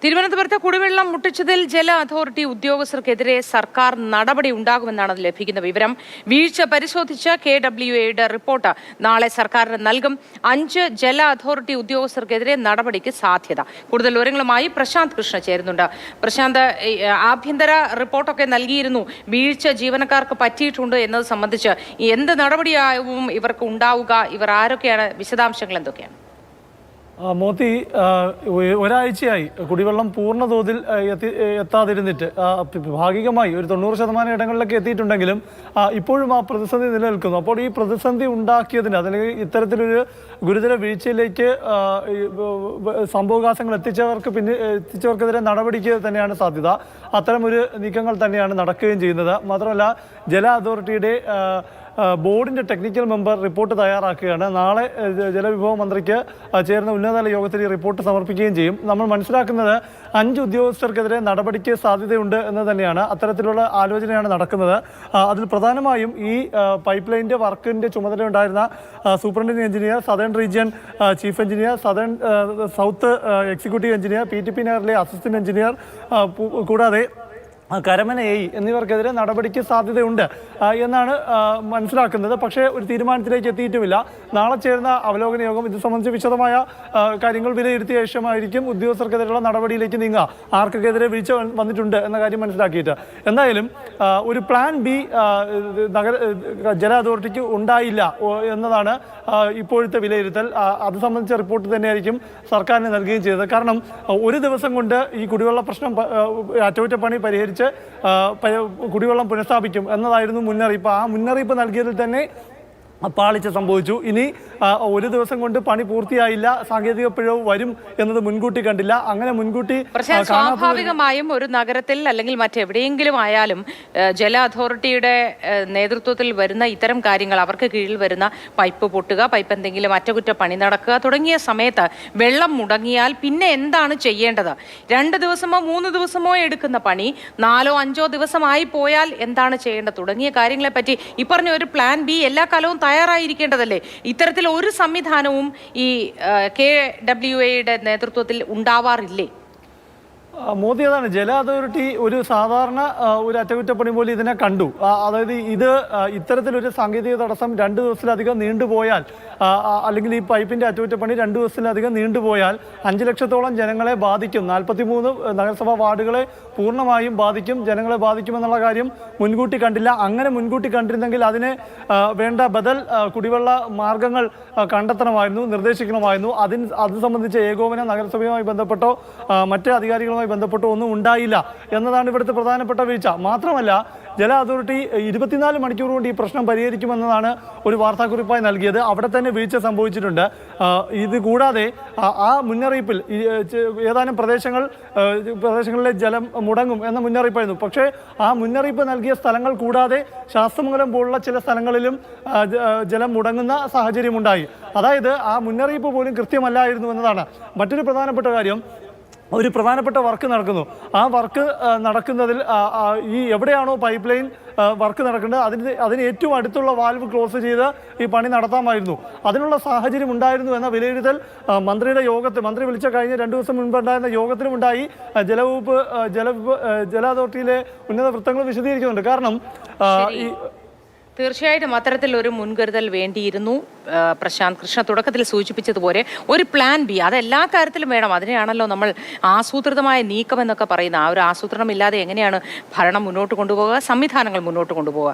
തിരുവനന്തപുരത്ത് കുടിവെള്ളം മുട്ടിച്ചതിൽ ജല അതോറിറ്റി ഉദ്യോഗസ്ഥർക്കെതിരെ സർക്കാർ നടപടി ഉണ്ടാകുമെന്നാണ് ലഭിക്കുന്ന വിവരം. വീഴ്ച പരിശോധിച്ച KWAയുടെ റിപ്പോർട്ട് നാളെ സർക്കാരിന് നൽകും. 5 ജല അതോറിറ്റി ഉദ്യോഗസ്ഥർക്കെതിരെ നടപടിക്ക് സാധ്യത. കൂടുതൽ വിവരങ്ങളുമായി പ്രശാന്ത് കൃഷ്ണ ചേരുന്നുണ്ട്. പ്രശാന്ത്, ആഭ്യന്തര റിപ്പോർട്ടൊക്കെ നൽകിയിരുന്നു. വീഴ്ച ജീവനക്കാർക്ക് പറ്റിയിട്ടുണ്ട് എന്നത് സംബന്ധിച്ച് എന്ത് നടപടിയാവും ഇവർക്ക് ഉണ്ടാവുക? ഇവർ ആരൊക്കെയാണ്? വിശദാംശങ്ങൾ എന്തൊക്കെയാണ്? മോത്തി, ഒരാഴ്ചയായി കുടിവെള്ളം പൂർണ്ണ തോതിൽ എത്താതിരുന്നിട്ട് ഭാഗികമായി ഒരു 90% ഇടങ്ങളിലൊക്കെ എത്തിയിട്ടുണ്ടെങ്കിലും ഇപ്പോഴും ആ പ്രതിസന്ധി നിലനിൽക്കുന്നു. അപ്പോൾ ഈ പ്രതിസന്ധി ഉണ്ടാക്കിയതിന് അല്ലെങ്കിൽ ഇത്തരത്തിലൊരു ഗുരുതര വീഴ്ചയിലേക്ക് സംഭവവികാസങ്ങൾ എത്തിച്ചവർക്കെതിരെ നടപടിക്ക് തന്നെയാണ് സാധ്യത. അത്തരമൊരു നീക്കങ്ങൾ തന്നെയാണ് നടക്കുകയും ചെയ്യുന്നത്. മാത്രമല്ല, ജല അതോറിറ്റിയുടെ ബോർഡിൻ്റെ ടെക്നിക്കൽ മെമ്പർ റിപ്പോർട്ട് തയ്യാറാക്കുകയാണ്. നാളെ ജലവിഭവ മന്ത്രിക്ക് ചേർന്ന ഉന്നതതല യോഗത്തിൽ ഈ റിപ്പോർട്ട് സമർപ്പിക്കുകയും ചെയ്യും. നമ്മൾ മനസ്സിലാക്കുന്നത് 5 ഉദ്യോഗസ്ഥർക്കെതിരെ നടപടിക്ക് സാധ്യതയുണ്ട് എന്ന് തന്നെയാണ്. അത്തരത്തിലുള്ള ആലോചനയാണ് നടക്കുന്നത്. അതിൽ പ്രധാനമായും ഈ പൈപ്പ് ലൈനിൻ്റെ വർക്കിൻ്റെ ചുമതലയുണ്ടായിരുന്ന superintending engineer, southern region chief engineer, south executive engineer, PTP നഗറിലെ അസിസ്റ്റന്റ് എഞ്ചിനീയർ, കൂടാതെ കരമന AE എന്നിവർക്കെതിരെ നടപടിക്ക് സാധ്യതയുണ്ട് എന്നാണ് മനസ്സിലാക്കുന്നത്. പക്ഷേ ഒരു തീരുമാനത്തിലേക്ക് എത്തിയിട്ടുമില്ല. നാളെ ചേർന്ന അവലോകന യോഗം ഇത് സംബന്ധിച്ച് വിശദമായ കാര്യങ്ങൾ വിലയിരുത്തിയ ശേഷമായിരിക്കും ഉദ്യോഗസ്ഥർക്കെതിരെയുള്ള നടപടിയിലേക്ക് നീങ്ങുക, ആർക്കെതിരെ വീഴ്ച വന്നിട്ടുണ്ട് എന്ന കാര്യം മനസ്സിലാക്കിയിട്ട്. എന്തായാലും ഒരു പ്ലാൻ B ജല അതോറിറ്റിക്ക് ഉണ്ടായില്ല എന്നതാണ് ഇപ്പോഴത്തെ വിലയിരുത്തൽ. അത് സംബന്ധിച്ച റിപ്പോർട്ട് തന്നെയായിരിക്കും സർക്കാരിന് നൽകുകയും ചെയ്തത്. കാരണം ഒരു ദിവസം കൊണ്ട് ഈ കുടിവെള്ള പ്രശ്നം അറ്റകുറ്റപ്പണി പരിഹരിച്ച് കുടിവെള്ളം പുനഃസ്ഥാപിക്കും എന്നതായിരുന്നു മുന്നറിയിപ്പ്. ആ മുന്നറിയിപ്പ് നൽകിയതിൽ തന്നെ പാളിച്ച സംഭവിച്ചു. ഇനി ഒരു ദിവസം കൊണ്ട് പണി പൂർത്തിയായില്ല, സാങ്കേതിക പിഴവ് വരും എന്നത് മുൻകൂട്ടി കണ്ടില്ല. അങ്ങനെ മുൻകൂട്ടി സ്വാഭാവികമായും ഒരു നഗരത്തിൽ അല്ലെങ്കിൽ മറ്റെവിടെയെങ്കിലും ആയാലും ജല അതോറിറ്റിയുടെ നേതൃത്വത്തിൽ വരുന്ന ഇത്തരം കാര്യങ്ങൾ, അവർക്ക് കീഴിൽ വരുന്ന പൈപ്പ് പൊട്ടുക, പൈപ്പ് എന്തെങ്കിലും അറ്റകുറ്റപ്പണി നടക്കുക തുടങ്ങിയ സമയത്ത് വെള്ളം മുടങ്ങിയാൽ പിന്നെ എന്താണ് ചെയ്യേണ്ടത്? 2 ദിവസമോ 3 ദിവസമോ എടുക്കുന്ന പണി 4 5 ദിവസമായി പോയാൽ എന്താണ് ചെയ്യേണ്ടത് തുടങ്ങിയ കാര്യങ്ങളെ പറ്റി ഈ പറഞ്ഞ ഒരു പ്ലാൻ B എല്ലാ കാലവും തയ്യാറായിരിക്കേണ്ടതല്ലേ? ഇത്തരത്തിൽ ഒരു സംവിധാനവും ഈ KWAയുടെ നേതൃത്വത്തിൽ ഉണ്ടാവാറില്ലേ? മോദി, അതാണ് ജല അതോറിറ്റി ഒരു സാധാരണ ഒരു അറ്റകുറ്റപ്പണി പോലെ ഇതിനെ കണ്ടു. അതായത് ഇത്തരത്തിലൊരു സാങ്കേതിക തടസ്സം 2 ദിവസത്തിലധികം നീണ്ടുപോയാൽ, അല്ലെങ്കിൽ ഈ പൈപ്പിൻ്റെ അറ്റകുറ്റപ്പണി 2 ദിവസത്തിലധികം നീണ്ടുപോയാൽ 5 ലക്ഷത്തോളം ജനങ്ങളെ ബാധിക്കും. 43 നഗരസഭാ വാർഡുകളെ പൂർണ്ണമായും ബാധിക്കും, ജനങ്ങളെ ബാധിക്കുമെന്നുള്ള കാര്യം മുൻകൂട്ടി കണ്ടില്ല. അങ്ങനെ മുൻകൂട്ടി കണ്ടിരുന്നെങ്കിൽ അതിന് വേണ്ട ബദൽ കുടിവെള്ള മാർഗങ്ങൾ കണ്ടെത്തണമായിരുന്നു, നിർദ്ദേശിക്കണമായിരുന്നു. അത് സംബന്ധിച്ച ഏകോപനം നഗരസഭയുമായി ബന്ധപ്പെട്ടോ മറ്റ് അധികാരികളുമായി ബന്ധപ്പെട്ടോ ഒന്നും ഉണ്ടായില്ല എന്നതാണ് ഇവിടുത്തെ പ്രധാനപ്പെട്ട വീഴ്ച. മാത്രമല്ല, ജല അതോറിറ്റി 24 മണിക്കൂർ കൊണ്ട് ഈ പ്രശ്നം പരിഹരിക്കുമെന്നതാണ് ഒരു വാർത്താക്കുറിപ്പായി നൽകിയത്. അവിടെ തന്നെ വീഴ്ച സംഭവിച്ചിട്ടുണ്ട്. ഇത് കൂടാതെ ആ മുന്നറിയിപ്പിൽ ഏതാനും പ്രദേശങ്ങളിലെ ജലം മുടങ്ങും എന്ന മുന്നറിയിപ്പായിരുന്നു. പക്ഷേ ആ മുന്നറിയിപ്പ് നൽകിയ സ്ഥലങ്ങൾ കൂടാതെ ശാസ്തമംഗലം പോലുള്ള ചില സ്ഥലങ്ങളിലും ജലം മുടങ്ങുന്ന സാഹചര്യമുണ്ടായി. അതായത് ആ മുന്നറിയിപ്പ് പോലും കൃത്യമല്ലായിരുന്നു എന്നതാണ് മറ്റൊരു പ്രധാനപ്പെട്ട കാര്യം. ഒരു പ്രധാനപ്പെട്ട വർക്ക് നടക്കുന്നു. ആ വർക്ക് നടക്കുന്നതിൽ ഈ എവിടെയാണോ പൈപ്പ് ലൈൻ വർക്ക് നടക്കേണ്ടത് അതിന് ഏറ്റവും അടുത്തുള്ള വാൽവ് ക്ലോസ് ചെയ്ത് ഈ പണി നടത്താമായിരുന്നു. അതിനുള്ള സാഹചര്യം ഉണ്ടായിരുന്നു എന്ന വിലയിരുത്തൽ മന്ത്രി വിളിച്ച കഴിഞ്ഞ 2 ദിവസം മുൻപുണ്ടായിരുന്ന യോഗത്തിലും ഉണ്ടായി. ജല അതോറിറ്റിയിലെ ഉന്നത വൃത്തങ്ങൾ വിശദീകരിക്കുന്നുണ്ട്. കാരണം തീർച്ചയായിട്ടും അത്തരത്തിൽ ഒരു മുൻകരുതൽ വേണ്ടിയിരുന്നു. പ്രശാന്ത് കൃഷ്ണ തുടക്കത്തിൽ സൂചിപ്പിച്ചതുപോലെ ഒരു പ്ലാൻ B അത് എല്ലാ കാര്യത്തിലും വേണം. അതിനെയാണല്ലോ നമ്മൾ ആസൂത്രിതമായ നീക്കം എന്നൊക്കെ പറയുന്നത്. ആ ഒരു ആസൂത്രണം ഇല്ലാതെ എങ്ങനെയാണ് ഭരണം മുന്നോട്ട് കൊണ്ടുപോകുക, സംവിധാനങ്ങൾ മുന്നോട്ട് കൊണ്ടുപോകുക?